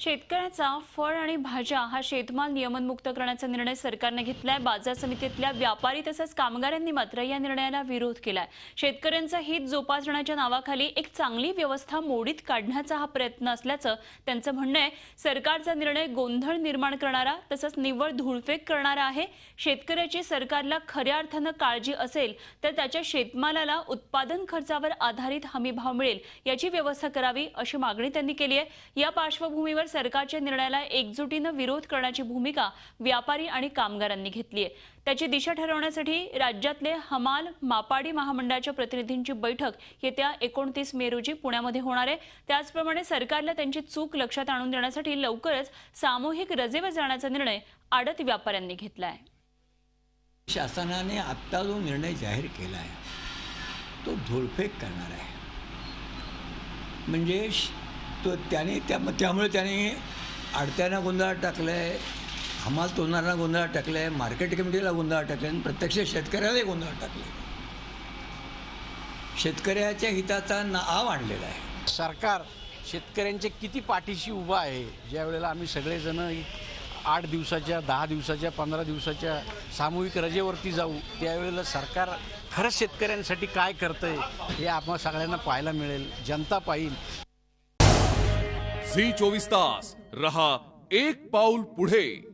शेतकऱ्याचा फळ आणि भाज्या हा शेतमाल नियमनमुक्त करण्याचा निर्णय सरकारने घेतलाय। बाजार समितीतल्या व्यापारी तसंच कामगारांनी मात्र या निर्णयाला विरोध केलाय। शेतकऱ्यांचं हित जोपासण्याच्या नावाखाली एक चांगली व्यवस्था मोडीत काढण्याचा हा प्रयत्न असल्याचं त्यांचं म्हणणं आहे। सरकारचा निर्णय गोंधळ निर्माण करणारा तसंच निव्वळ धूळफेक करणारा आहे। शेतकऱ्याची सरकारला खऱ्या अर्थानं काळजी असेल तर त्याच्या शेतमालाला उत्पादन खर्चावर आधारित हमी भाव मिळेल याची व्यवस्था करावी अशी मागणी त्यांनी केली आहे। या पार्श्वभूमीवर सरकारच्या निर्णयाला एकजुटीने विरोध करण्याची भूमिका व्यापारी आणि कामगारांनी घेतली आहे। त्याची दिशा ठरवण्यासाठी राज्यातले हमाल मापाडी महामंडळाच्या प्रतिनिधींची बैठक येत्या 29 मे रोजी पुण्यामध्ये होणार आहे। त्याचप्रमाणे सरकारला त्यांची चूक लक्षात आणून देण्यासाठी लवकरच सामूहिक रजेवर जाण्याचा निर्णय आडत व्यापाऱ्यांनी घेतला आहे। शासनाने आत्ता जो निर्णय जाहीर केला आहे तो धूळफेक करणार आहे। म्हणजे तो त्यामुळे त्याने आडत्यांना गोंधळात टाकलं आहे, हमाल तोलणाऱ्यांना गोंधळात टाकलं आहे, मार्केट कमिटीला गोंधळात टाकलं आहे आणि प्रत्यक्ष शेतकऱ्यालाही गोंधळात टाकलं आहे। शेतकऱ्याच्या हिताचा नाव आणलेला आहे। सरकार शेतकऱ्यांच्या किती पाठीशी उभा आहे। ज्या वेळेला आम्ही सगळेजण 8 दिवसाच्या 10 दिवसाच्या 15 दिवसाच्या सामूहिक रजेवरती जाऊ त्यावेळेला सरकार खरंच शेतकऱ्यांसाठी काय करतंय हे आपण सगळ्यांना पाहायला मिळेल, जनता पाहिल। झी 24 तास रहा एक पाऊल पुढे।